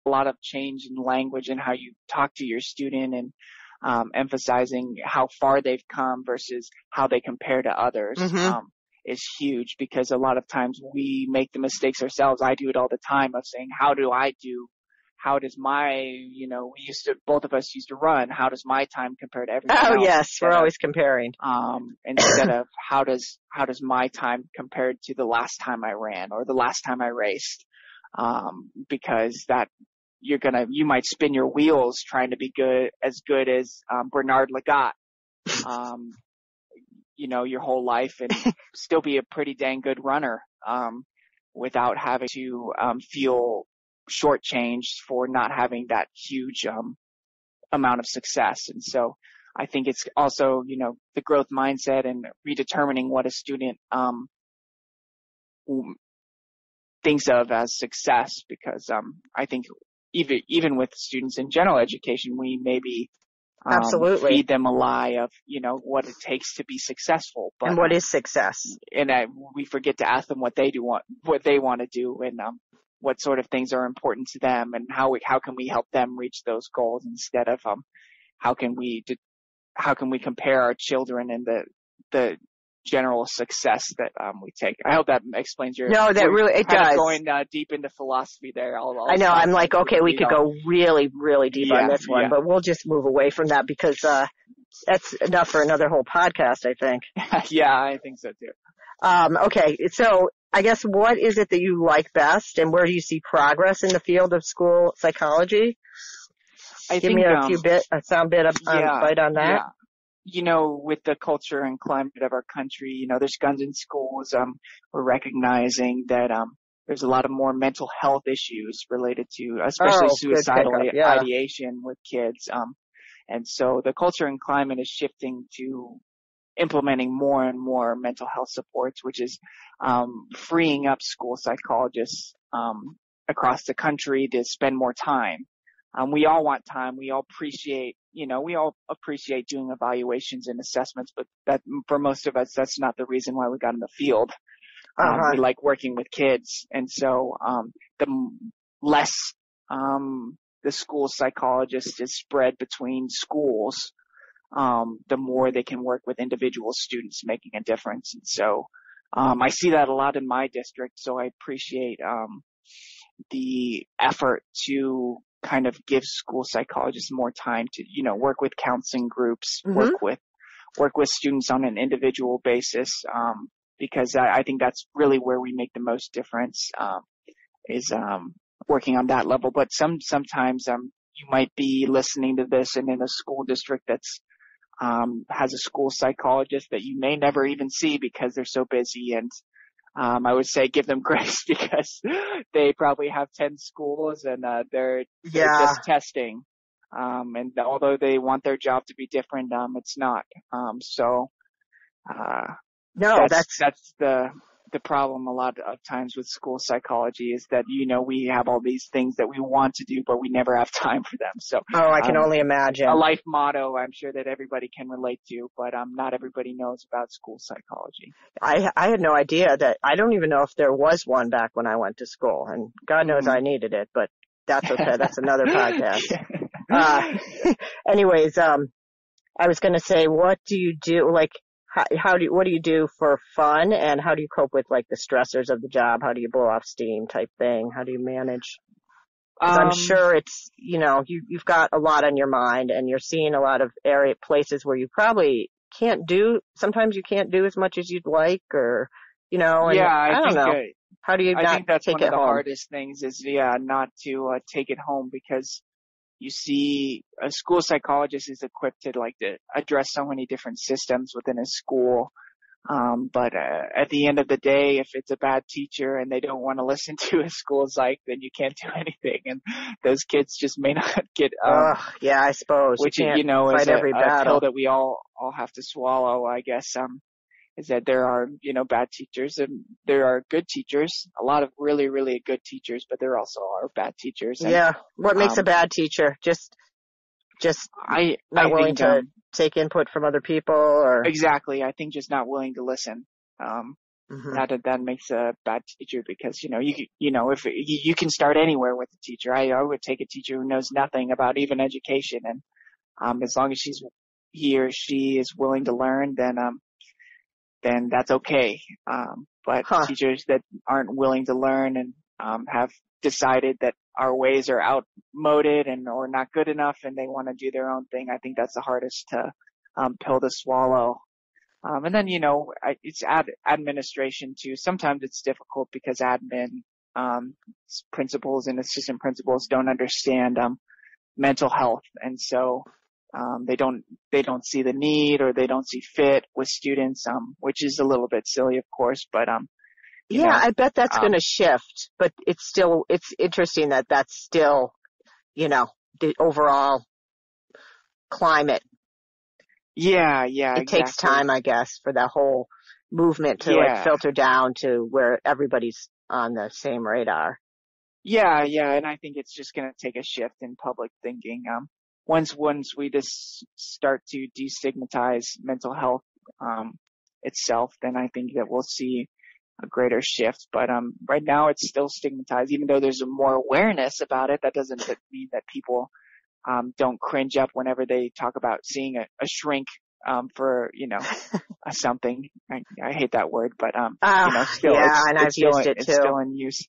a lot of change in language and how you talk to your student, and emphasizing how far they've come versus how they compare to others. Is huge, because a lot of times we make the mistakes ourselves. I do it all the time of saying, how does my, both of us used to run. How does my time compare to everyone else? Oh, yes. We're always comparing. Instead of how does my time compare to the last time I ran or the last time I raced? Because that you might spin your wheels trying to be as Bernard Lagat, your whole life, and still be a pretty dang good runner, without having to feel shortchanged for not having that huge amount of success. And so I think it's also, the growth mindset and redetermining what a student thinks of as success, because I think even with students in general education, we maybe absolutely feed them a lie of, what it takes to be successful. But, and what is success? And we forget to ask them what they want to do, and what sort of things are important to them, and how can we help them reach those goals, instead of how can we compare our children and the general success that we take. I hope that explains your. No, that really it does. Going deep into philosophy there. I know. I'm like, okay, we could go really, really deep on this one, but we'll just move away from that, because that's enough for another whole podcast, I think. Yeah, I think so too. Okay, so I guess what is it that you like best, and where do you see progress in the field of school psychology? Give me a sound bit bite on that. Yeah. With the culture and climate of our country, there's guns in schools. We're recognizing that there's a lot of more mental health issues related to, especially suicidal ideation with kids. And so the culture and climate is shifting to implementing more and more mental health supports, which is freeing up school psychologists across the country to spend more time. We all want time. We all appreciate doing evaluations and assessments, but that for most of us, that's not the reason why we got in the field. We like working with kids. And so, the less, the school psychologist is spread between schools, the more they can work with individual students making a difference. And so, I see that a lot in my district. So I appreciate, the effort to kind of give school psychologists more time to, work with counseling groups, work with students on an individual basis, because I think that's really where we make the most difference, is working on that level. But sometimes you might be listening to this and in a school district that's has a school psychologist that you may never even see because they're so busy, and I would say give them grace, because they probably have 10 schools and they're just testing. And although they want their job to be different, it's not. No, that's the problem a lot of times with school psychology, is that, we have all these things that we want to do, but we never have time for them. So, I can only imagine. A life motto I'm sure that everybody can relate to, but not everybody knows about school psychology. I had no idea that. I don't even know if there was one back when I went to school, and God knows I needed it, but that's okay. That's another podcast. Anyways, I was going to say, what do you do? Like, what do you do for fun, and how do you cope with like the stressors of the job? How do you blow off steam type thing? How do you manage? 'Cause I'm sure it's, you've got a lot on your mind, and you're seeing a lot of places where you probably sometimes you can't do as much as you'd like, or, and I don't know. How do you not take it home? I think that's one of the hardest things is, not to take it home, because you see a school psychologist is equipped to address so many different systems within a school. But at the end of the day, if it's a bad teacher and they don't want to listen to a school psych, then you can't do anything. And those kids just may not get, yeah, I suppose. Which, is every a pill that we all have to swallow, I guess, is that there are, bad teachers and there are good teachers, a lot of really, really good teachers, but there also are bad teachers. And, what makes a bad teacher? Just not willing to take input from other people, or? Exactly. I think just not willing to listen. that makes a bad teacher because, if you can start anywhere with a teacher. I would take a teacher who knows nothing about even education. And, as long as he or she is willing to learn, then that's okay. But teachers that aren't willing to learn and, have decided that our ways are outmoded or not good enough and they want to do their own thing, I think that's the hardest pill to swallow. And then, it's administration too. Sometimes it's difficult because admin, principals and assistant principals don't understand, mental health. And so, they don't see the need or they don't see fit with students, which is a little bit silly, of course, but, I bet that's going to shift, but it's interesting that that's still, the overall climate. Yeah, It exactly. takes time, I guess, for that whole movement to filter down to where everybody's on the same radar. Yeah, and I think it's just going to take a shift in public thinking. Once we just start to destigmatize mental health itself, then I think that we'll see a greater shift. But right now it's still stigmatized, even though there's more awareness about it. That doesn't mean that people don't cringe up whenever they talk about seeing a shrink for something. I hate that word, but still and I've used it too. It's still in use.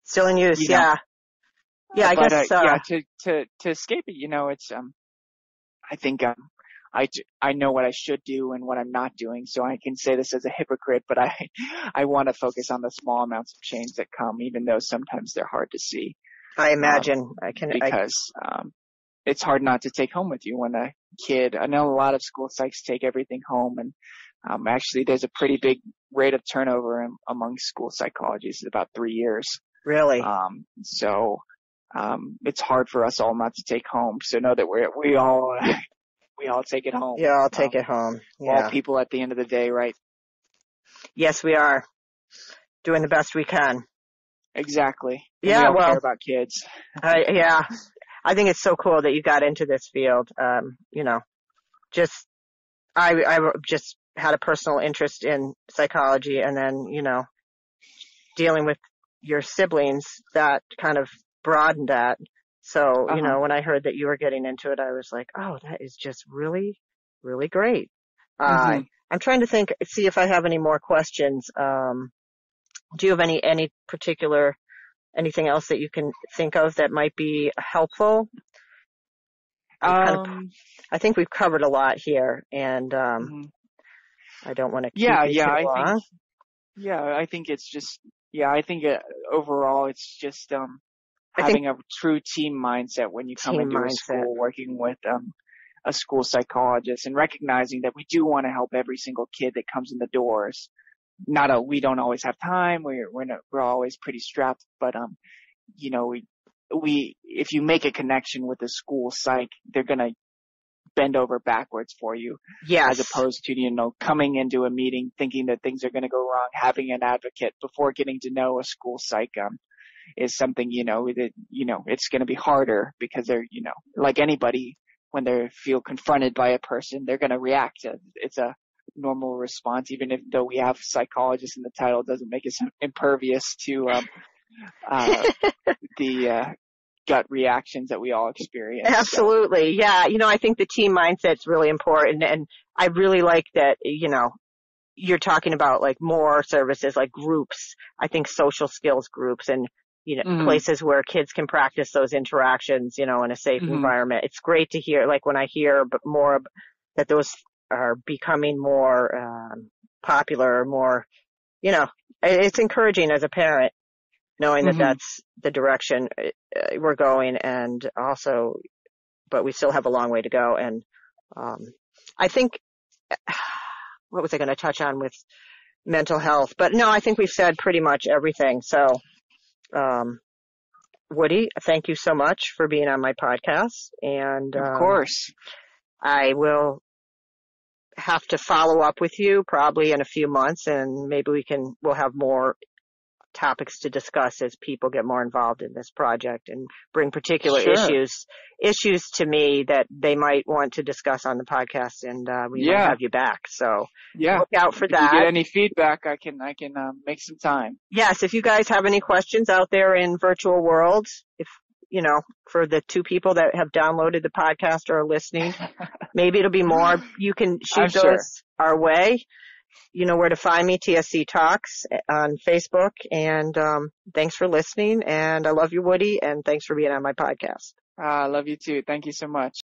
Still in use, yeah. Yeah, I guess. To escape it, it's I think I know what I should do and what I'm not doing, so I can say this as a hypocrite, but I want to focus on the small amounts of change that come, even though sometimes they're hard to see. I imagine because it's hard not to take home with you when a kid. I know a lot of school psychs take everything home, and actually there's a pretty big rate of turnover among school psychologists, about 3 years. Really? So it's hard for us all not to take home. So know that we all take it home. Yeah, I'll take it home. Yeah. All people at the end of the day, right? Yes, we are doing the best we can. Exactly. And yeah, we all care about kids. I think it's so cool that you got into this field. I just had a personal interest in psychology, and then, dealing with your siblings, that kind of broadened that. So, when I heard that you were getting into it, I was like, oh, that is just really, really great. I'm trying to see if I have any more questions. Do you have any particular, anything else that you can think of that might be helpful? I think we've covered a lot here, and I don't want to keep you too long. I think it's just, I think overall it's just having a true team mindset when you come into a school, working with a school psychologist, and recognizing that we do want to help every single kid that comes in the doors. We don't always have time. We're always pretty strapped, but if you make a connection with a school psych, they're gonna bend over backwards for you. Yes. As opposed to coming into a meeting thinking that things are gonna go wrong, having an advocate before getting to know a school psych is something that it's gonna be harder because they're like anybody, when they feel confronted by a person, they're gonna react. It's a normal response, even though we have psychologists in the title, doesn't make us impervious to the gut reactions that we all experience. Absolutely. So. Yeah. I think the team mindset's really important, and I really like that, you're talking about like more services like groups. I think social skills groups and, places where kids can practice those interactions, in a safe environment. It's great to hear, like when I hear more that those are becoming more popular, more, it's encouraging as a parent, knowing that that's the direction we're going, and also, but we still have a long way to go. And I think, what was I going to touch on with mental health? But no, I think we've said pretty much everything. So, Woody, thank you so much for being on my podcast. And of course, I will have to follow up with you probably in a few months, and maybe we'll have more topics to discuss as people get more involved in this project and bring particular Sure. issues to me that they might want to discuss on the podcast, and we might Yeah. have you back. So Yeah. look out for If you get that. any feedback, I can make some time. Yes, if you guys have any questions out there in virtual world, if for the 2 people that have downloaded the podcast or are listening, maybe it'll be more. You can I'm shoot sure. those our way. You know where to find me, TSC Talks on Facebook. And thanks for listening. And I love you, Woody. And thanks for being on my podcast. I love you too. Thank you so much.